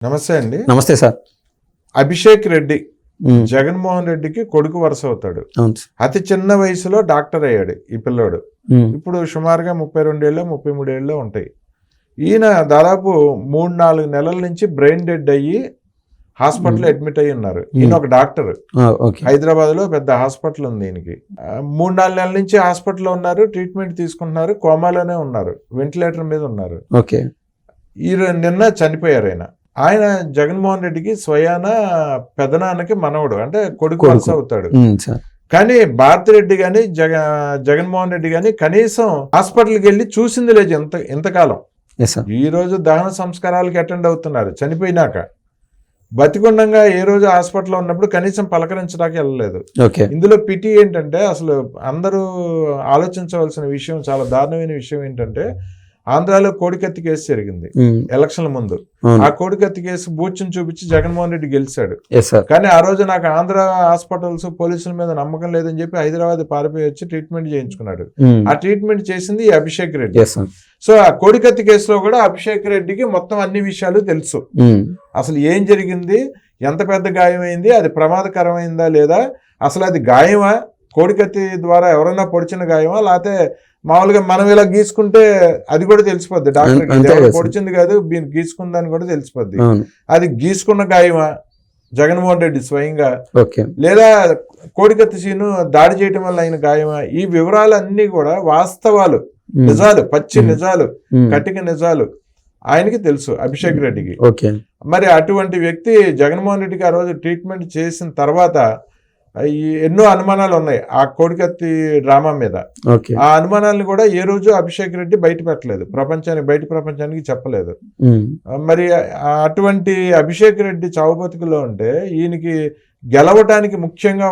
నమస్తే అండి. నమస్తే సార్. అభిషేక్ రెడ్డి జగన్మోహన్ రెడ్డికి కొడుకు వరుస అవుతాడు. అతి చిన్న వయసులో డాక్టర్ అయ్యాడు ఈ పిల్లోడు. ఇప్పుడు సుమారుగా 32 ఏళ్ళు 33 ఏళ్ళు ఉంటాయి. ఈయన దాదాపు 3-4 నెలల నుంచి బ్రెయిన్ డెడ్ అయ్యి హాస్పిటల్ అడ్మిట్ అయ్యి ఉన్నారు. ఈయన ఒక డాక్టర్, హైదరాబాద్ లో పెద్ద హాస్పిటల్ ఉంది ఈయనకి. 3-4 నెలల నుంచి హాస్పిటల్లో ఉన్నారు, ట్రీట్మెంట్ తీసుకుంటున్నారు, కోమాలోనే ఉన్నారు, వెంటిలేటర్ మీద ఉన్నారు. నిన్న చనిపోయారు ఆయన జగన్మోహన్ రెడ్డికి స్వయాన పెదనాన్నకి మనవడు, అంటే కొడుకు వరుస అవుతాడు. కానీ భారతిరెడ్డి గాని జగన్మోహన్ రెడ్డి గాని కనీసం హాస్పిటల్కి వెళ్ళి చూసింది లేదు ఇంతకాలం. ఈ రోజు దహన సంస్కారాలకి అటెండ్ అవుతున్నారు చనిపోయినాక. బతికుండంగా ఏ రోజు హాస్పిటల్లో ఉన్నప్పుడు కనీసం పలకరించడానికి వెళ్ళలేదు. ఇందులో పిటి ఏంటంటే, అసలు అందరూ ఆలోచించవలసిన విషయం, చాలా దారుణమైన విషయం ఏంటంటే, ఆంధ్రాలో కోడికత్తి కేసు జరిగింది ఎలక్షన్ల ముందు. ఆ కోడికత్తి కేసు బూచిని చూపించి జగన్మోహన్ రెడ్డి గెలిచాడు. కానీ ఆ రోజు నాకు ఆంధ్ర హాస్పిటల్స్ పోలీసుల మీద నమ్మకం లేదని చెప్పి హైదరాబాద్ పారిపోయి వచ్చి ట్రీట్మెంట్ చేయించుకున్నాడు. ఆ ట్రీట్మెంట్ చేసింది అభిషేక్ రెడ్డి. సో ఆ కోడికత్తి కేసులో కూడా అభిషేక్ రెడ్డికి మొత్తం అన్ని విషయాలు తెలుసు. అసలు ఏం జరిగింది, ఎంత పెద్ద గాయమైంది, అది ప్రమాదకరమైందా లేదా, అసలు అది గాయమా, కోడికత్తి ద్వారా ఎవరైనా పొడిచిన గాయమా, లేకపోతే మామూలుగా మనం ఇలా గీసుకుంటే అది కూడా తెలిసిపోద్ది డాక్టర్, పొడిచింది కాదు గీసుకుందని కూడా తెలిసిపోద్ది. అది గీసుకున్న గాయమా జగన్మోహన్ రెడ్డి స్వయంగా, లేదా కోడికత్తి సీను దాడి చేయటం వల్ల అయిన గాయమా, ఈ వివరాలన్నీ కూడా వాస్తవాలు, నిజాలు, పచ్చి నిజాలు, కట్టిక నిజాలు ఆయనకి తెలుసు అభిషేక్ రెడ్డికి. మరి అటువంటి వ్యక్తి జగన్మోహన్ రెడ్డికి ఆ రోజు ట్రీట్మెంట్ చేసిన తర్వాత ఎన్నో అనుమానాలు ఉన్నాయి ఆ కోడికత్తి డ్రామా మీద. ఆ అనుమానాలను కూడా ఏ రోజు అభిషేక్ రెడ్డి బయట పెట్టలేదు, బయట ప్రపంచానికి చెప్పలేదు. మరి అటువంటి అభిషేక్ రెడ్డి చావు బతుకులో ఉంటే ఈయనకి గెలవటానికి ముఖ్యంగా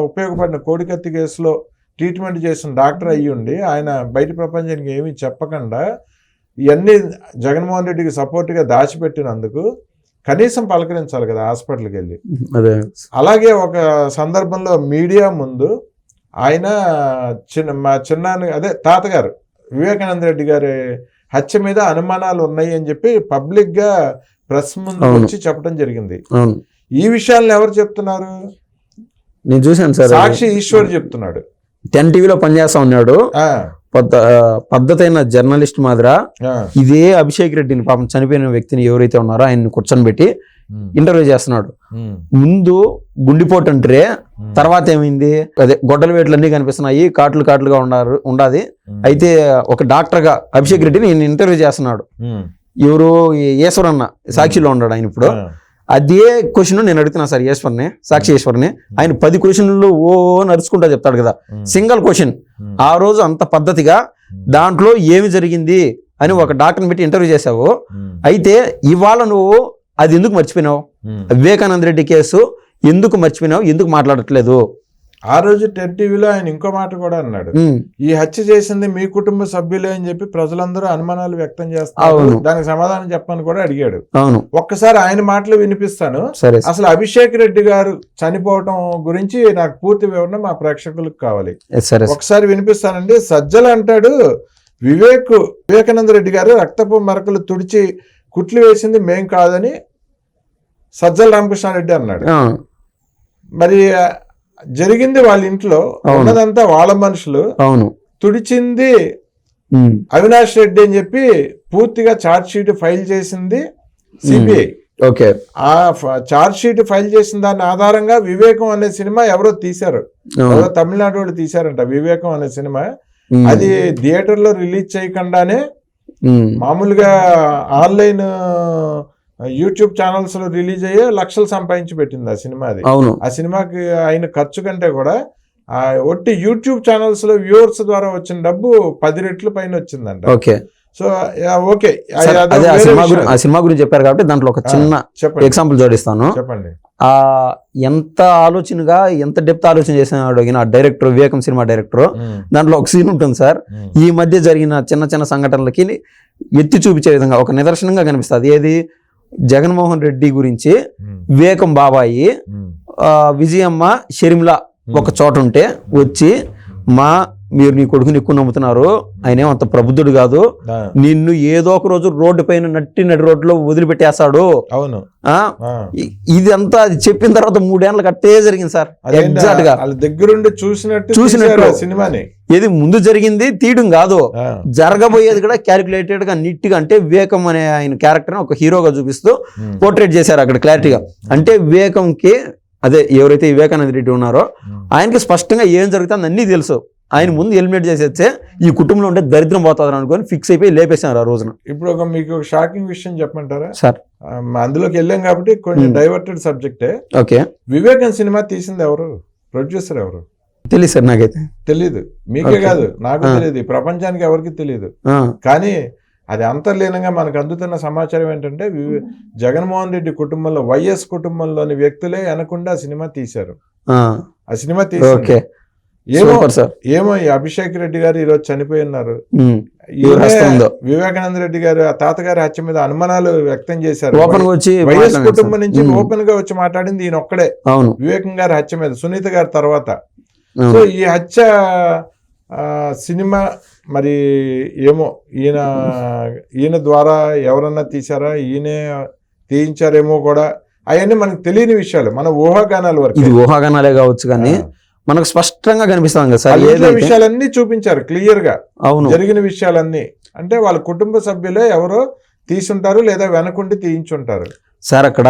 ఉపయోగపడిన కోడికత్తి కేసులో ట్రీట్మెంట్ చేసిన డాక్టర్ అయ్యి ఉండి ఆయన బయట ప్రపంచానికి ఏమీ చెప్పకుండా ఇవన్నీ జగన్మోహన్ రెడ్డికి సపోర్ట్గా దాచిపెట్టినందుకు కనీసం పలకరించాలి కదా హాస్పిటల్కి వెళ్ళి. అలాగే ఒక సందర్భంలో మీడియా ముందు ఆయన మా చిన్నాన్న, అదే తాతగారు వివేకానంద రెడ్డి గారి హత్య మీద అనుమానాలు ఉన్నాయి అని చెప్పి పబ్లిక్ గా ప్రెస్ ముందు వచ్చి చెప్పడం జరిగింది. ఈ విషయాలను ఎవరు చెప్తున్నారు? నేను చూశాను సార్, సాక్షి ఈశ్వర్ చెప్తున్నాడు. 10 టీవీలో పనిచేస్తా ఉన్నాడు, పద్ధతైన జర్నలిస్ట్ మాదిరా. ఇదే అభిషేక్ రెడ్డిని, పాపం చనిపోయిన వ్యక్తిని ఎవరైతే ఉన్నారో ఆయన్ని కూర్చొని పెట్టి ఇంటర్వ్యూ చేస్తున్నాడు. ముందు గుండిపోటు అంటారే, తర్వాత ఏమైంది, అదే గొడ్డల వేట్లన్నీ కనిపిస్తున్నాయి, కాట్లుగా ఉండాది. అయితే ఒక డాక్టర్ గా అభిషేక్ రెడ్డిని ఇంటర్వ్యూ చేస్తున్నాడు. ఎవరు, ఈశ్వరన్న సాక్షిలో ఉన్నాడు ఆయన. ఇప్పుడు అదే క్వశ్చన్ నేను అడుగుతున్నా సార్ ఈశ్వర్ని, సాక్షి ఈశ్వర్ని. ఆయన 10 క్వశ్చన్లు నడుచుకుంటా చెప్తాడు కదా, సింగిల్ క్వశ్చన్. ఆ రోజు అంత పద్ధతిగా దాంట్లో ఏమి జరిగింది అని ఒక డాక్టర్ని పెట్టి ఇంటర్వ్యూ చేసావు. అయితే ఇవాళ నువ్వు అది ఎందుకు మర్చిపోయినావు? వివేకానంద రెడ్డి కేసు ఎందుకు మర్చిపోయినావు, ఎందుకు మాట్లాడట్లేదు? ఆ రోజు 10 టీవీలో ఆయన ఇంకో మాట కూడా అన్నాడు, ఈ హత్య చేసింది మీ కుటుంబ సభ్యులే అని చెప్పి ప్రజలందరూ అనుమానాలు వ్యక్తం చేస్తారు, దానికి సమాధానం చెప్పని కూడా అడిగాడు. ఒక్కసారి ఆయన మాటలు వినిపిస్తాను. అసలు అభిషేక్ రెడ్డి గారు చనిపోవటం గురించి నాకు పూర్తి వివరణ మా ప్రేక్షకులకు కావాలి. ఒకసారి వినిపిస్తానండి. సజ్జల అంటాడు, వివేకానంద రెడ్డి గారు రక్తపు మరకలు తుడిచి కుట్లు వేసింది మేం కాదని సజ్జల రామకృష్ణారెడ్డి అన్నాడు. మరి జరిగింది వాళ్ళ ఇంట్లో, ఉన్నదంతా వాళ్ళ మనుషులు, తుడిచింది అవినాష్ రెడ్డి అని చెప్పి పూర్తిగా ఛార్జ్ షీట్ ఫైల్ చేసింది సిబిఐ. ఆ ఛార్జ్ షీట్ ఫైల్ చేసిన దాని ఆధారంగా వివేకం అనే సినిమా ఎవరో తీశారు, ఎవరో తమిళనాడు వాళ్ళు తీశారంట వివేకం అనే సినిమా. అది థియేటర్ లో రిలీజ్ చేయకుండానే మామూలుగా ఆన్లైన్ యూట్యూబ్ ఛానల్స్ లో రిలీజ్ అయ్యే లక్షలు సంపాదించి పెట్టింది ఆ సినిమాది. ఆ సినిమాకి అయిన ఖర్చు కంటే కూడా ఒట్టి యూట్యూబ్ ఛానల్స్ లో వ్యూవర్స్ ద్వారా వచ్చిన డబ్బు 10 రెట్లు పైన వచ్చిందంట. సో ఓకే, ఆ సినిమా గురించి చెప్పారు కాబట్టి దాంట్లో ఒక చిన్న ఎగ్జాంపుల్ జోడిస్తాను. చెప్పండి. ఎంత ఆలోచనగా, ఎంత డెప్త్ ఆలోచన చేసినాడు ఆ డైరెక్టర్, వివేకం సినిమా డైరెక్టర్. దాంట్లో ఒక సీన్ ఉంటుంది సార్, ఈ మధ్య జరిగిన చిన్న సంఘటనలకి ఎత్తి చూపించే విధంగా ఒక నిదర్శనంగా కనిపిస్తుంది. ఏది, జగన్మోహన్ రెడ్డి గురించి వివేకం బాబాయి, విజయమ్మ, షర్మిల ఒక చోట ఉంటే వచ్చి మా మీరు నీ కొడుకుని ఎక్కువ నమ్ముతున్నారు, ఆయన అంత ప్రబుద్ధుడు కాదు, నిన్ను ఏదో ఒక రోజు రోడ్డు పైన నడి రోడ్లో వదిలిపెట్టేస్తాడు. అవును. ఇది అంతా అది చెప్పిన తర్వాత 3 ఏళ్ళకి అట్టే జరిగింది సార్. ఎగ్జాక్ట్ గా దగ్గరుండి చూసినట్టు సినిమాని. ఏది ముందు జరిగింది తీయడం కాదు, జరగబోయేది కూడా క్యాలిక్యులేటెడ్ గా నీట్ గా. అంటే వివేకం అనే ఆయన క్యారెక్టర్ ఒక హీరోగా చూపిస్తూ పోర్ట్రేట్ చేశారు అక్కడ క్లారిటీగా. అంటే వివేకంకి అదే ఎవరైతే వివేకానంద రెడ్డి ఉన్నారో ఆయనకి స్పష్టంగా ఏం జరుగుతుంది అన్నీ తెలుసు. ఆయన ముందు ఎలిమినేట్ చేసేస్తే ఈ కుటుంబంలో ఉంటే దరిద్రం పోతుంది అనుకొని ఫిక్స్ అయిపోయి లేపేసినారు ఆ రోజున. ఇప్పుడు మీకు ఒక షాకింగ్ విషయం చెప్పమంటారా సార్? అందులోకి వెళ్ళాం కాబట్టి కొంచెం డైవర్టెడ్ సబ్జెక్టే. ఓకే. వివేకం సినిమా తీసింది ఎవరు? ప్రొడ్యూసర్ ఎవరు? తెలియదు సార్, నాకైతే తెలీదు. మీకే కాదు, నాకు తెలియదు, ప్రపంచానికి ఎవరికి తెలియదు. కానీ అది అంతర్లీనంగా మనకు అందుతున్న సమాచారం ఏంటంటే జగన్మోహన్ రెడ్డి కుటుంబంలో, వైఎస్ కుటుంబంలోని వ్యక్తులే అనకుండా సినిమా తీశారు. ఆ సినిమా తీసి ఏమో ఈ అభిషేక్ రెడ్డి గారు ఈరోజు చనిపోయి ఉన్నారు. వివేకానంద రెడ్డి గారు ఆ తాతగారి హత్య మీద అనుమానాలు వ్యక్తం చేశారు. వైఎస్ కుటుంబం నుంచి ఓపెన్ గా వచ్చి మాట్లాడింది ఈయన ఒక్కడే, వివేకం గారి హత్య మీద, సునీత గారి తర్వాత. సో ఈ హత్య సినిమా మరి ఏమో ఈయన ద్వారా ఎవరన్నా తీశారా, ఈయనే తీయించారేమో కూడా, అవన్నీ మనకు తెలియని విషయాలు, మన ఊహాగానాల వరకు. ఇది ఊహాగానాలే కావచ్చు కానీ మనకు స్పష్టంగా కనిపిస్తాం కదా సార్. విషయాలన్నీ చూపించారు క్లియర్ గా. అవును, జరిగిన విషయాలన్నీ. అంటే వాళ్ళ కుటుంబ సభ్యులే ఎవరో తీసుంటారు లేదా వెనకుండి తీయించుంటారు సార్. అక్కడ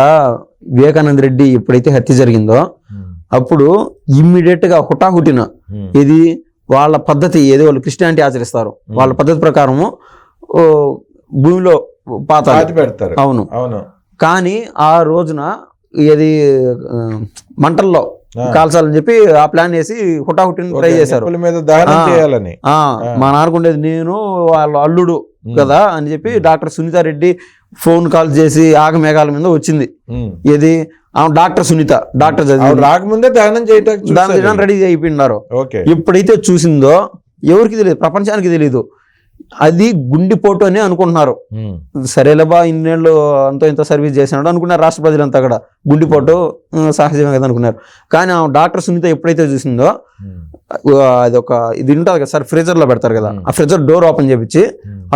వివేకానంద రెడ్డి ఎప్పుడైతే హత్య జరిగిందో అప్పుడు ఇమ్మీడియట్ గా హుటాహుటిన ఇది వాళ్ళ పద్ధతి ఏదో వాళ్ళు క్రిస్టియానిటీ ఆచరిస్తారు, వాళ్ళ పద్ధతి ప్రకారము భూమిలో పాతి పెడతారు. అవును అవును. కానీ ఆ రోజున ఏది మంటల్లో కాల్చాలని చెప్పి ఆ ప్లాన్ వేసి హుటాహుటిని ట్రై చేశారు. మా నాన్నకుండేది నేను వాళ్ళ అల్లుడు కదా అని చెప్పి డాక్టర్ సునీతారెడ్డి ఫోన్ కాల్ చేసి ఆగమేఘాల మీద వచ్చింది. ఏది డాక్టర్ సునీత, డాక్టర్ రాకముందే దహనం చేయడానికి రెడీ అయిపోయినారు. ఎప్పుడైతే చూసిందో ఎవరికి తెలియదు, ప్రపంచానికి తెలియదు. అది గుండెపోటు అని అనుకుంటున్నారు. సరేలేబా ఇన్నేళ్ళు అంతో ఇంత సర్వీస్ చేసినాడు అనుకున్నారు రాష్ట్ర ప్రజలంతా. అక్కడ గుండెపోటు సహజమే కదా అనుకున్నారు. కానీ ఆ డాక్టర్ సునీత ఎప్పుడైతే చూసిందో అది ఒక ఇది ఉంటుంది కదా సార్, ఫ్రిజర్ లో పెడతారు కదా, ఆ ఫ్రిజర్ డోర్ ఓపెన్ చేపించి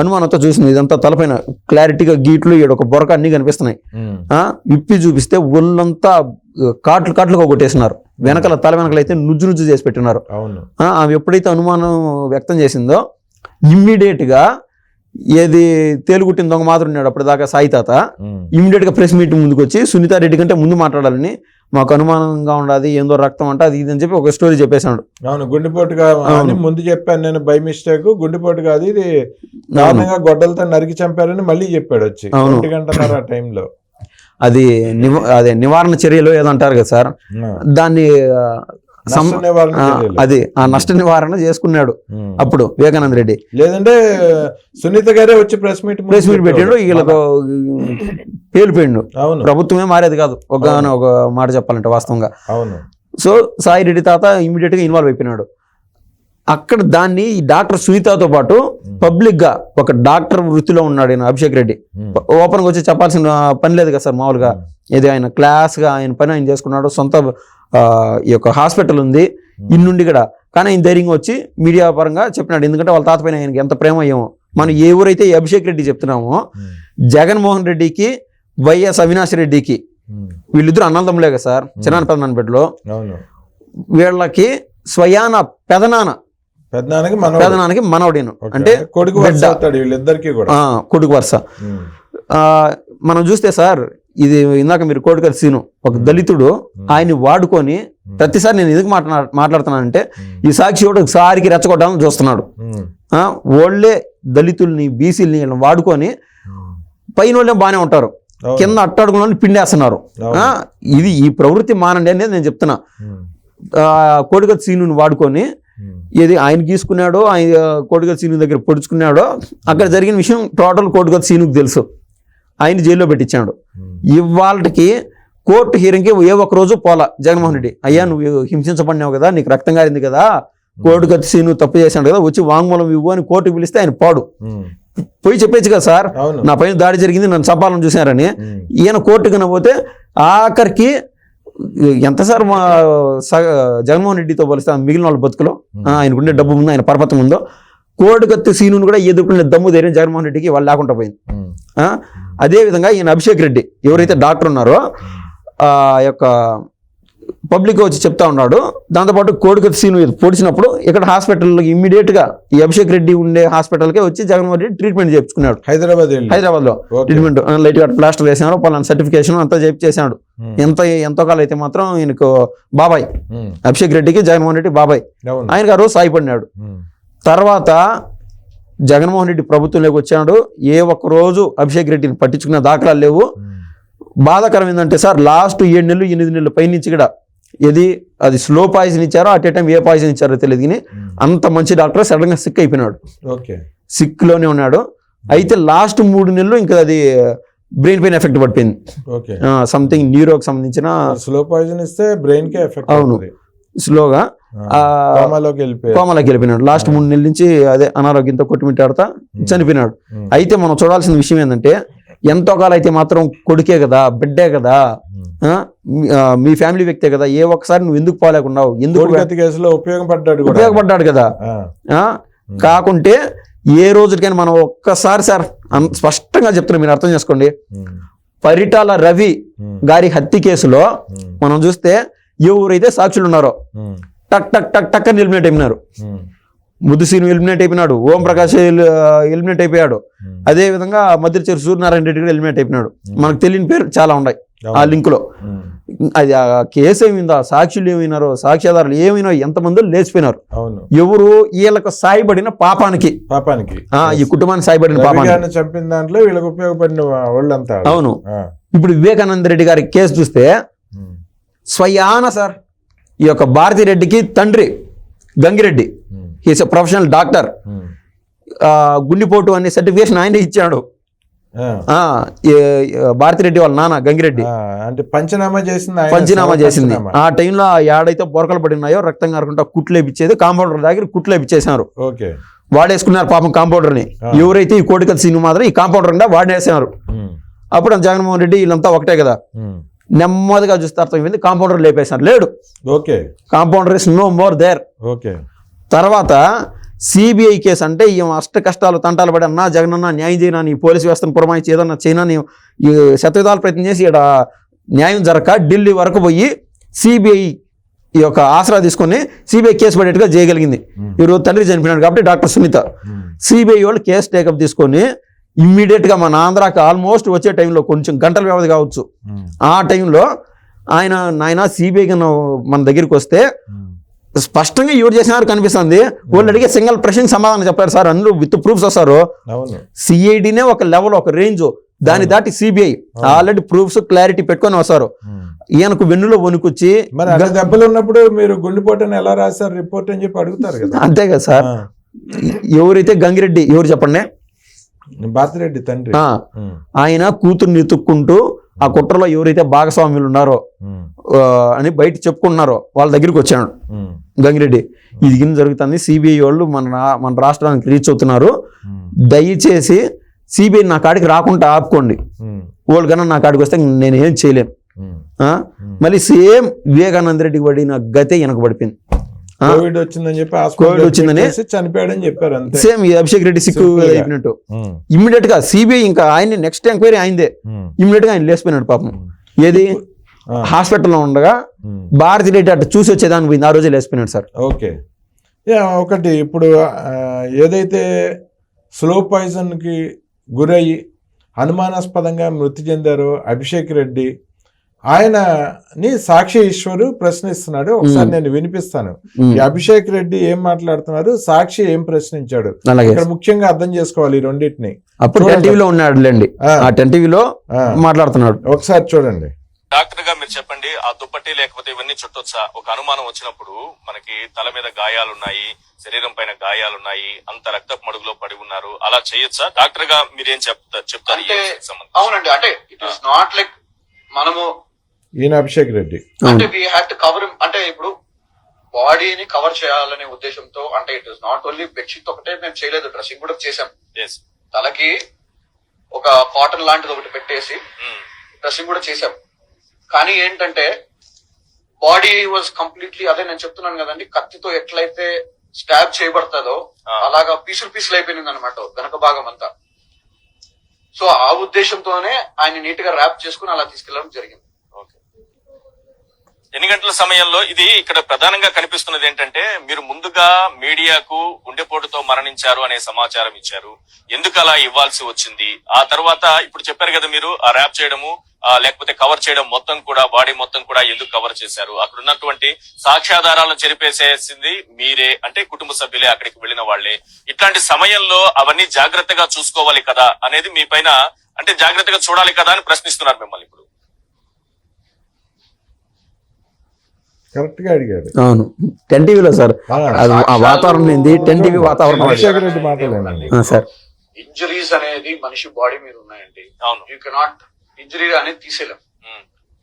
అనుమానంతో చూసింది. ఇదంతా తలపైన క్లారిటీగా గీట్లు ఒక బొరక అన్ని కనిపిస్తున్నాయి. విప్పి చూపిస్తే ఒళ్ళంతా కాట్లుగా కొట్టేసినారు. వెనకాల తల వెనకాల అయితే నుజ్జు చేసి పెట్టినారు. ఆమె ఎప్పుడైతే అనుమానం వ్యక్తం చేసిందో ఇమ్మీడియట్ గా ఏది తేలుగుట్టిన దొంగ మాత్రం ఉన్నాడు అప్పుడు దాకా సాయి తాత, ఇమ్మీడియట్ గా ప్రెస్ మీట్ ముందుకు వచ్చి సునీతారెడ్డి కంటే ముందు మాట్లాడాలని, మాకు అనుమానంగా ఉండాలి, ఏందో రక్తం అంటే అది ఇది అని చెప్పి ఒక స్టోరీ చెప్పేశాడు. అవును, గుండెపోటుగా ముందు చెప్పాను నేను బై మిస్టేక్, గుండెపోటు కాదు ఇది, దారుణంగా గొడ్డలతో నరికి చంపారని మళ్ళీ చెప్పాడు వచ్చి 1 గంటన్నర ఆ టైంలో. అది అదే నివారణ చర్యలు ఏదో అంటారు కదా సార్, దాన్ని అది ఆ నష్ట నివారణ చేసుకున్నాడు అప్పుడు వివేకానంద రెడ్డి. లేదంటే సునీత గారే వచ్చి ప్రెస్ మీట్ పెట్టాడు, వీళ్ళకు పేలిపోయిండు. ప్రభుత్వమే మారేది కాదు ఒక మాట చెప్పాలంటే వాస్తవంగా. అవును. సో సాయి రెడ్డి తాత ఇమీడియట్ గా ఇన్వాల్వ్ అయిపోయినాడు అక్కడ. దాన్ని ఈ డాక్టర్ సునీతతో పాటు పబ్లిక్ గా ఒక డాక్టర్ వృత్తిలో ఉన్నాడు ఈయన అభిషేక్ రెడ్డి. ఓపెన్ గా వచ్చి చెప్పాల్సిన పని లేదు కదా సార్. మామూలుగా ఇది ఆయన క్లాస్ గా ఆయన పని ఆయన చేసుకున్నాడు. సొంత ఈ యొక్క హాస్పిటల్ ఉంది ఇన్నుండి కూడా. కానీ ఆయన ధైర్యంగా వచ్చి మీడియా పరంగా చెప్పినాడు. ఎందుకంటే వాళ్ళ తాత పైన ఆయనకి ఎంత ప్రేమ అయ్యామో. మనం ఎవరైతే అభిషేక్ రెడ్డి చెప్తున్నామో, జగన్మోహన్ రెడ్డికి వైఎస్ అవినాష్ రెడ్డికి వీళ్ళిద్దరు అన్నదమ్ములే కదా సార్, చిన్న పెద్దనాన్నపేటలో. వీళ్ళకి స్వయాన పెదనాన్నకి మనవడేను, అంటే కొడుకు వరుస. మనం చూస్తే సార్ ఇది ఇందాక మీరు కోడికల్ సీను, ఒక దళితుడు ఆయన్ని వాడుకొని ప్రతిసారి నేను ఎందుకు మాట్లాడుతున్నానంటే ఈ సాక్షి ఒకసారికి రెచ్చగొట్టాలని చూస్తున్నాడు. ఓళ్లే దళితుల్ని బీసీలని వాడుకొని పైన వాళ్ళే బాగానే ఉంటారు, కింద అట్టాడుకున్న పిండేస్తున్నారు. ఇది ఈ ప్రవృత్తి మానండి అనేది నేను చెప్తున్నా. కోడికల్ సీనుని వాడుకొని ఏది ఆయన గీసుకున్నాడో, ఆయన కోడికల్ సీను దగ్గర పొడుచుకున్నాడో, అక్కడ జరిగిన విషయం టోటల్ కోడికల్ సీనుకు తెలుసు. ఆయన జైల్లో పెట్టించాడు. ఇవాళకి కోర్టు హీరింగ్కి ఏ ఒక్క రోజు పోలా జగన్మోహన్ రెడ్డి. అయ్యా నువ్వు హింసించబడినావు కదా, నీకు రక్తం గారింది కదా, కోడికల్ సీను తప్పు చేశాడు కదా, వచ్చి వాంగ్మూలం ఇవ్వు అని కోర్టుకు పిలిస్తే ఆయన పాడు పోయి చెప్పేచ్చు కదా సార్, నా పైన దాడి జరిగింది, నన్ను చంపాలని చూసారని. ఈయన కోర్టుకు పోతే ఆఖరికి ఎంత సార్ మా జగన్మోహన్ రెడ్డితో పోలిస్తే మిగిలిన వాళ్ళ బతుకులో ఆయనకుండే డబ్బు ముందు, ఆయన పర్వతం ఉందో, కోడికత్తి సీనును కూడా ఎదుర్కొనే దమ్ము ధైర్యం జగన్మోహన్ రెడ్డికి వాళ్ళు లేకుండా పోయింది. అదే విధంగా ఈయన అభిషేక్ రెడ్డి ఎవరైతే డాక్టర్ ఉన్నారో ఆ యొక్క పబ్లిక్ వచ్చి చెప్తా ఉన్నాడు. దాంతోపాటు కోడికత్తి సీను పొడిచినప్పుడు ఇక్కడ హాస్పిటల్కి ఇమ్మీడియట్ గా ఈ అభిషేక్ రెడ్డి ఉండే హాస్పిటల్కే వచ్చి జగన్మోహన్ రెడ్డి ట్రీట్మెంట్ చేయించుకున్నాడు. హైదరాబాద్ లో ట్రీట్మెంట్ లైట్ గా ప్లాస్టర్ వేసినారు, పలానా సర్టిఫికేషన్ అంతా చేశాడు. ఎంతో కాలం అయితే మాత్రం ఈయనకు బాబాయ్, అభిషేక్ రెడ్డికి జగన్మోహన్ రెడ్డి బాబాయ్, ఆయనకు ఆ రోజు సాయపడినాడు. తర్వాత జగన్మోహన్ రెడ్డి ప్రభుత్వంలోకి వచ్చాడు. ఏ ఒక్క రోజు అభిషేక్ రెడ్డిని పట్టించుకున్న దాఖలాలు లేవు. బాధాకరం ఏంటంటే సార్, లాస్ట్ 7 నెలలు 8 నెలల పై నుంచి కూడా అది స్లో పాయిజన్ ఇచ్చారో at a time A poison ఇచ్చారో తెలియదు, కానీ అంత మంచి డాక్టర్ సడన్ గా సిక్ అయిపోయినాడు. సిక్ లోనే ఉన్నాడు. అయితే లాస్ట్ 3 నెలలు ఇంకా అది బ్రెయిన్ పైన ఎఫెక్ట్ పడిపోయింది. సంథింగ్ న్యూరోకి సంబంధించిన స్లో పాయిజన్ ఇస్తే బ్రెయిన్ కే ఎఫెక్ట్. అవును, స్లోగా కోమాలోకి వెళ్ళిపోయినాడు. లాస్ట్ 3 నెలల నుంచి అదే అనారోగ్యంతో కొట్టుమిట్టాడుతా చనిపోయినాడు. అయితే మనం చూడాల్సిన విషయం ఏంటంటే, ఎంతో కాలం అయితే మాత్రం కొడుకే కదా, బిడ్డే కదా, మీ ఫ్యామిలీ వ్యక్తే కదా, ఏ ఒక్కసారి నువ్వు ఎందుకు పోలేకున్నావు, ఎందుకు ఉపయోగపడ్డాడు కదా. కాకుంటే ఏ రోజుకైనా మనం ఒక్కసారి సార్ స్పష్టంగా చెప్తున్నాం, మీరు అర్థం చేసుకోండి. పరిటాల రవి గారి హత్య కేసులో మనం చూస్తే ఎవరైతే సాక్షులు ఉన్నారో టక్ టక్ టక్ టక్ అని ఎలిమినేట్ అయిపోయినారు. ముద్దుసీను ఎలిమినేట్ అయిపోయినాడు, ఓం ప్రకాష్ ఎలిమినేట్ అయిపోయాడు, అదే విధంగా మద్దిరచేరు సూర్యనారాయణ రెడ్డి కూడా ఎలిమినేట్ అయిపోయినాడు. మనకు తెలియని పేరు చాలా ఉన్నాయి ఆ లింక్ లో. అది ఆ కేసు ఏమైందో, సాక్షులు ఏమైనారో, సాక్ష్యాధారులు ఏమైనా, ఎంతమంది లేచిపోయినారు. ఎవరు వీళ్ళకు సాయపడిన పాపానికి ఈ కుటుంబానికి సాయపడిన పాపానికి చంపిన దాంట్లో వీళ్ళకి ఉపయోగపడిన వాళ్ళంతా. అవును. ఇప్పుడు వివేకానంద రెడ్డి గారి కేసు చూస్తే స్వయాన సార్ ఈ యొక్క భారతి రెడ్డికి తండ్రి Gangireddy, he's a professional doctor, గుండెపోటు అనే సర్టిఫికేషన్ ఆయనే ఇచ్చాడు. భారతిరెడ్డి వాళ్ళ నాన్న గంగిరెడ్డి పంచనామా చేసింది. ఆ టైంలో ఏడైతే బొరకలు పడి ఉన్నాయో రక్తం కారకుండా కుట్లు వేపించేది, కాంపౌండర్ దగ్గర కుట్లు వేపించేసారు. వాడేసుకున్నారు పాపం కాంపౌండర్ ని. ఎవరైతే ఈ కోడికత్తి సీను మాత్రం ఈ కాంపౌండర్ వాడేసారు. అప్పుడు జగన్మోహన్ రెడ్డి వీళ్ళంతా ఒకటే కదా, నెమ్మదిగా చూస్తే అర్థమైంది, కాంపౌండర్ లేపేశారు. లేడు, compounder is no more there. తర్వాత సిబిఐ కేసు అంటే ఈ అష్ట కష్టాలు తంటాలు పడి, అన్నా జగనన్న న్యాయం చేయనా, నీ పోలీసు వ్యవస్థను పురమాయించి ఏదన్నా చైనా ఈ శతవిధాలు ప్రయత్నం చేసి ఇక్కడ న్యాయం జరగక ఢిల్లీ వరకు పోయి సిబిఐ ఈ యొక్క ఆసరా తీసుకొని సిబిఐ కేసు పడేట్టుగా చేయగలిగింది. ఈరోజు తండ్రి చనిపోయినాడు కాబట్టి డాక్టర్ సునీత సిబిఐ వాళ్ళు కేసు టేకప్ తీసుకొని ఇమ్మీడియట్ గా మన ఆంధ్రాకి ఆల్మోస్ట్ వచ్చే టైంలో కొంచెం గంటల వ్యవధి కావచ్చు, ఆ టైంలో నాయన సిబిఐ మన దగ్గరికి వస్తే స్పష్టంగా ఎవరు చేసినారు కనిపిస్తుంది. వాళ్ళు అడిగే సింగిల్ ప్రశ్నకి సమాధానం చెప్పారు సార్, అందులో విత్ ప్రూఫ్స్ వస్తారు. సిఐడినే ఒక లెవెల్, ఒక రేంజ్, దాన్ని దాటి సిబిఐ ఆల్రెడీ ప్రూఫ్స్ క్లారిటీ పెట్టుకొని వస్తారు. ఈయనకు వెన్నులో వణుకొచ్చి దెబ్బలు ఉన్నప్పుడు మీరు గుండెపోటని ఎలా రాశారు రిపోర్ట్ అని చెప్పి అడుగుతారు కదా. అంతే కదా సార్. ఎవరైతే గంగిరెడ్డి ఎవరు చెప్పండి, భారతిరెడ్డి తండ్రి, ఆయన కూతుర్ని ఎత్తుక్కుంటూ ఆ కుట్రలో ఎవరైతే భాగస్వామ్యులు ఉన్నారో అని బయట చెప్పుకుంటున్నారో వాళ్ళ దగ్గరికి వచ్చాడు గంగిరెడ్డి. ఇది కింద జరుగుతుంది, సిబిఐ వాళ్ళు మన రాష్ట్రానికి రీచ్ అవుతున్నారు, దయచేసి సిబిఐ నా కాడికి రాకుండా ఆపుకోండి, వాళ్ళు కన్నా నా కాడికి వస్తే నేను ఏం చేయలేను. మళ్ళీ సేమ్ వివేకానంద రెడ్డికి పడిన గతే వెనక పడిపోయింది. కోవిడ్ వచ్చిందని చనిపోయాడని చెప్పారు. సేమ్ అభిషేక్ రెడ్డి సిక్కు అయిపోయినట్టు ఇమ్మీడియట్ గా సిబిఐ ఇంకా ఆయన నెక్స్ట్ ఎంక్వైరీ అయిందే, ఇమ్మీడియట్ గా ఆయన లేచిపోయినాడు పాపం. ఏది హాస్పిటల్లో ఉండగా భారతి రెడ్డి అట్లా చూసి వచ్చేదాన్ని పోయింది, ఆ రోజే లేచిపోయినాడు సార్. ఓకే, ఒకటి ఇప్పుడు ఏదైతే స్లో పాయిజన్ కి గురయ్యి అనుమానాస్పదంగా మృతి చెందారో అభిషేక్ రెడ్డి, ఆయనని సాక్షి ఈశ్వరు ప్రశ్నిస్తున్నాడు. ఒకసారి నేను వినిపిస్తాను. ఈ అభిషేక్ రెడ్డి ఏం మాట్లాడుతున్నారు, సాక్షి ఏం ప్రశ్నించాడు, ఇక్కడ ముఖ్యంగా అర్థం చేసుకోవాలి ఈ రెండింటిని. అప్పుడు టీవీలో ఉన్నాడు లేండి, ఆ టీవీలో మాట్లాడుతున్నాడు, ఒకసారి చూడండి. డాక్టర్ గా మీరు చెప్పండి, ఆ దుప్పటి లేకపోతే ఇవన్నీ చుట్టొచ్చా? ఒక అనుమానం వచ్చినప్పుడు మనకి తల మీద గాయాలున్నాయి, శరీరం పైన గాయాలున్నాయి, అంత రక్తపు మడుగులో పడి ఉన్నారు, అలా చేయొచ్చా? డాక్టర్ గా మీరేం చెప్తారు? అవునండి, అంటే ఇట్ ఈస్ నాట్ లైక్ మనము ఈయన అభిషేక్ రెడ్డి అంటే వీ హ్యాడ్ టు కవర్, అంటే ఇప్పుడు బాడీని కవర్ చేయాలనే ఉద్దేశంతో, అంటే it is not only bedsheet ఒకటే మేము చేయలేదు, డ్రెస్సింగ్ కూడా చేసాం. తలకి ఒక కాటన్ లాంటిది ఒకటి పెట్టేసి డ్రెస్సింగ్ కూడా చేసాం. కానీ ఏంటంటే బాడీ వాజ్ కంప్లీట్లీ, అదే నేను చెప్తున్నాను కదండి, కత్తితో ఎట్లయితే స్టాబ్ చేయబడుతుందో అలాగా పీసులు అయిపోయింది అనమాట వెనక భాగం అంతా. సో ఆ ఉద్దేశంతోనే ఆయన నీట్ గా ర్యాప్ చేసుకుని అలా తీసుకెళ్లడం జరిగింది. ఎన్ని గంటల సమయంలో ఇది ఇక్కడ ప్రధానంగా కనిపిస్తున్నది ఏంటంటే, మీరు ముందుగా మీడియాకు గుండెపోటుతో మరణించారు అనే సమాచారం ఇచ్చారు. ఎందుకు అలా ఇవ్వాల్సి వచ్చింది? ఆ తర్వాత ఇప్పుడు చెప్పారు కదా మీరు, ఆ ర్యాప్ చేయడము లేకపోతే కవర్ చేయడం మొత్తం కూడా, బాడీ మొత్తం కూడా ఎందుకు కవర్ చేశారు? అక్కడ ఉన్నటువంటి సాక్ష్యాధారాలను చెరిపేసేసింది మీరే, అంటే కుటుంబ సభ్యులే, అక్కడికి వెళ్ళిన వాళ్లే. ఇట్లాంటి సమయంలో అవన్నీ జాగ్రత్తగా చూసుకోవాలి కదా అనేది మీ పైన, అంటే జాగ్రత్తగా చూడాలి కదా అని ప్రశ్నిస్తున్నారు మిమ్మల్ని ఇప్పుడు. కరెక్ట్ గా అడిగాడు. అవును, 10 టీవీలో సార్ ఆ వాతావరణం ఏంది, 10 టీవీ వాతావరణం రెడ్డి మాటలేనండి సార్. ఇంజరీస్ అనేది మనిషి బాడీ మీద ఉన్నాయండి. అవును, యూ కెనాట్ ఇంజరీ అనేది తీసేలేం.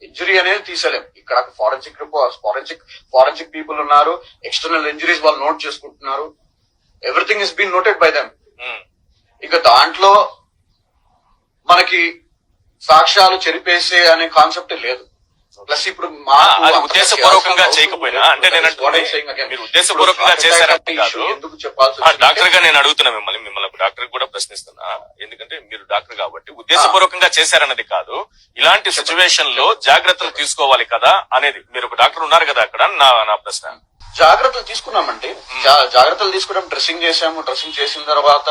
ఇంజరీ అనేది తీసేలేం. ఇక్కడ ఫారెన్సిక్ పీపుల్ ఉన్నారు, ఎక్స్టర్నల్ ఇంజరీస్ వాళ్ళు నోట్ చేసుకుంటున్నారు. Everything is been noted by them. ఇక దాంట్లో మనకి సాక్ష్యాలు చెరిపేసే అనే కాన్సెప్ట్ లేదు. ప్లస్ ఇప్పుడు ఉద్దేశపూర్వకంగా చేయకపోయినా, అంటే నేను మీరు ఉద్దేశపూర్వకంగా చేశారని కాదు, ఎందుకు చెప్పాల్సి డాక్టర్ గా నేను అడుగుతున్నా మిమ్మల్ని డాక్టర్ కూడా ప్రశ్నిస్తున్నా. ఎందుకంటే మీరు డాక్టర్ కాబట్టి ఉద్దేశపూర్వకంగా చేశారన్నది కాదు, ఇలాంటి సిచ్యువేషన్ లో జాగ్రత్తలు తీసుకోవాలి కదా అనేది. మీరు ఒక డాక్టర్ ఉన్నారు కదా అక్కడ, నా ప్రశ్న. జాగ్రత్తలు తీసుకున్నామండి, జాగ్రత్తలు తీసుకున్నాం. డ్రెస్సింగ్ చేసాము. డ్రెస్సింగ్ చేసిన తర్వాత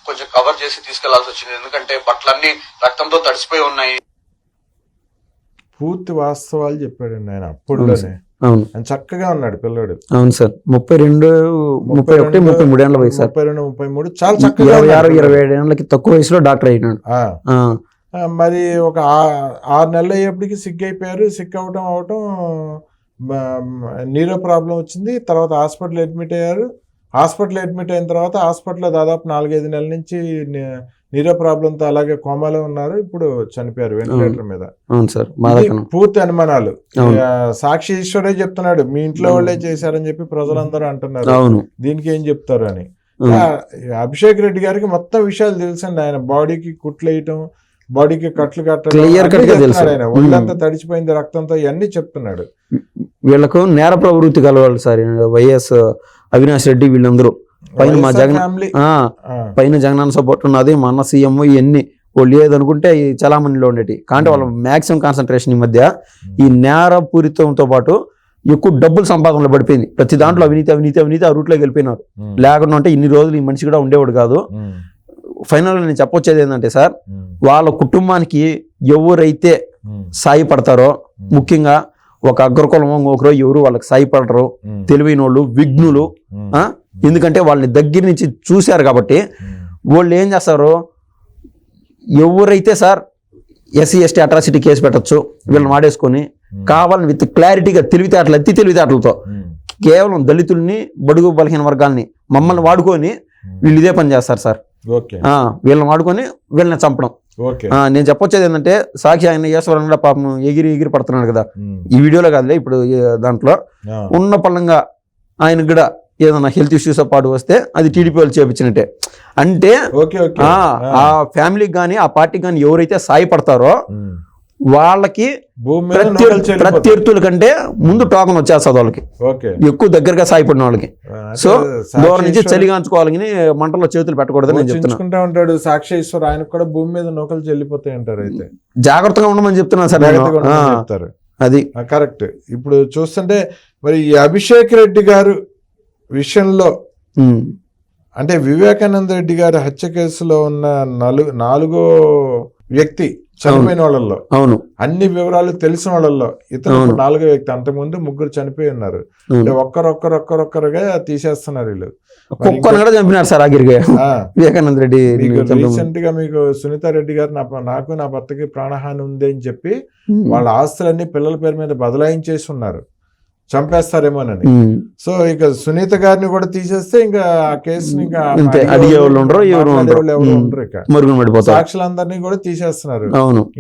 కొంచెం కవర్ చేసి తీసుకెళ్లాల్సి వచ్చింది, ఎందుకంటే బట్టలన్నీ రక్తంతో తడిసిపోయి ఉన్నాయి. పూర్తి వాస్తవాలు చెప్పాడండి ఆయన అప్పుడులోనే. అవును, చక్కగా ఉన్నాడు పిల్లడు. అవును సార్. 32, 31, 33 ఏళ్ల వయసు సార్. 32, 33 చాలా చక్కగా. 27 ఏళ్ళకి తక్కువ వయసులో డాక్టర్ అయినాడు. మరి ఒక 6 నెలలు అయ్యేప్పటికి సిక్ అయిపోయారు. సిక్ అవటం నీరో ప్రాబ్లం వచ్చింది. తర్వాత హాస్పిటల్ అడ్మిట్ అయ్యారు. హాస్పిటల్ అడ్మిట్ అయిన తర్వాత హాస్పిటల్లో దాదాపు 4-5 నెలల నుంచి నీరో ప్రాబ్లంతో అలాగే కోమాలో ఉన్నారు. ఇప్పుడు చనిపోయారు వెంటిలేటర్ మీద. అవును సార్, పూర్తి అనుమానాలు. సాక్షి ఈశ్వరే చెప్తున్నాడు మీ ఇంట్లో వాళ్ళే చేశారని చెప్పి ప్రజలందరూ అంటున్నారు. దీనికి ఏం చెప్తారు అని. అభిషేక్ రెడ్డి గారికి మొత్తం విషయాలు తెలుసండి. ఆయన బాడీకి కుట్లు వేయటం, బాడీకి కట్లు కట్టడం, ఆయన ఒళ్ళంతా తడిచిపోయింది రక్తంతో, ఇవన్నీ చెప్తున్నాడు. వీళ్ళకు నేర ప్రవృత్తి కలవాలి సార్. వైఎస్ అవినాష్ రెడ్డి వీళ్ళందరూ పైన మా పైన జగన్ సపోర్ట్ ఉన్నది, మా అన్న సీఎం, ఇవన్నీ వాళ్ళు ఏదనుకుంటే ఈ చలామణిలో ఉండేటి. కానీ వాళ్ళ మాక్సిమం కాన్సన్ట్రేషన్ ఈ మధ్య ఈ నేరపూరితంతో పాటు ఎక్కువ డబ్బులు సంపాదనలో పడిపోయింది. ప్రతి దాంట్లో అవినీతి ఆ రూట్లోకి వెళ్ళిపోయినారు. లేకుండా ఉంటే ఇన్ని రోజులు ఈ మనిషి కూడా ఉండేవాడు కాదు. ఫైనల్ నేను చెప్పొచ్చేది ఏంటంటే సార్, వాళ్ళ కుటుంబానికి ఎవరైతే సాయపడతారో, ముఖ్యంగా ఒక అగ్రకులం ఒకరో ఎవరు వాళ్ళకి సాయపడరు, తెలివైన వాళ్ళు, విఘ్నులు. ఎందుకంటే వాళ్ళని దగ్గర నుంచి చూశారు కాబట్టి వాళ్ళు ఏం చేస్తారు, ఎవరైతే sir SC ST atrocity case పెట్టచ్చు, వీళ్ళని వాడేసుకొని కావాలని విత్ క్లారిటీగా తెలివితేటలతో కేవలం దళితుల్ని, బడుగు బలహీన వర్గాల్ని, మమ్మల్ని వాడుకొని వీళ్ళు ఇదే పని చేస్తారు సార్. వీళ్ళని వాడుకొని వీళ్ళని చంపడం. నేను చెప్పొచ్చేది ఏంటంటే, సాక్షి ఆయన ఈశ్వరం కూడా పాపం ఎగిరి పడుతున్నాడు కదా, ఈ వీడియోలో కాదులే, ఇప్పుడు దాంట్లో ఉన్న పళ్ళంగా ఆయనకు కూడా ఏదైనా హెల్త్ ఇష్యూస్ పాటు వస్తే అది టీడీపీ వాళ్ళు చేపించినట్టే. అంటే ఆ ఫ్యామిలీకి కానీ ఆ పార్టీకి కానీ ఎవరైతే సాయపడతారో వాళ్ళకి ప్రత్యర్థుల కంటే ముందు టోకన్ వచ్చేస్తుంది వాళ్ళకి, ఎక్కువ దగ్గరగా సాయపడిన వాళ్ళకి. సో దూరం నుంచి చలిగాంచుకోవాలని మంటల్లో చేతులు పెట్టకూడదని నేను చెప్తున్నా ఉంటాడు సాక్షి ఈశ్వర్. ఆయనకు కూడా భూమి మీద నూకలు చెల్లిపోతాయి అంటారు. అయితే జాగ్రత్తగా ఉండమని చెప్తున్నాను సార్. చెప్తారు, అది కరెక్ట్. ఇప్పుడు చూస్తుంటే మరి ఈ అభిషేక్ రెడ్డి గారు విషయంలో, అంటే వివేకానంద రెడ్డి గారి హత్య కేసులో ఉన్న 4వ వ్యక్తి చనిపోయిన వాళ్ళల్లో, అవును, అన్ని వివరాలు తెలిసిన వాళ్ళల్లో ఇతను 4వ వ్యక్తి. అంతకుముందు 3 చనిపోయి ఉన్నారు. ఒక్కరొక్కరుగా తీసేస్తున్నారు వీళ్ళు. చంపినారు సార్ వివేకానంద రెడ్డి. రీసెంట్ గా మీకు సునీత రెడ్డి గారు నాకు నా భర్తకి ప్రాణహాని ఉంది అని చెప్పి వాళ్ళ ఆస్తులన్నీ పిల్లల పేరు మీద బదలాయించేసి ఉన్నారు, చంపేస్తారేమోనని. సో ఇక సునీత గారిని కూడా తీసేస్తే ఇంకా ఆ కేసుని సాక్షులందరినీ కూడా తీసేస్తున్నారు.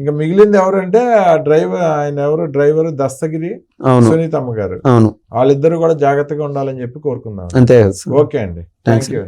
ఇంకా మిగిలింది ఎవరంటే ఆ డ్రైవర్, ఆయన ఎవరు డ్రైవర్ దస్తగిరి, సునీతమ్మ గారు. వాళ్ళిద్దరు కూడా జాగ్రత్తగా ఉండాలని చెప్పి కోరుకుందాం. అంతే. ఓకే అండి, థ్యాంక్ యూ.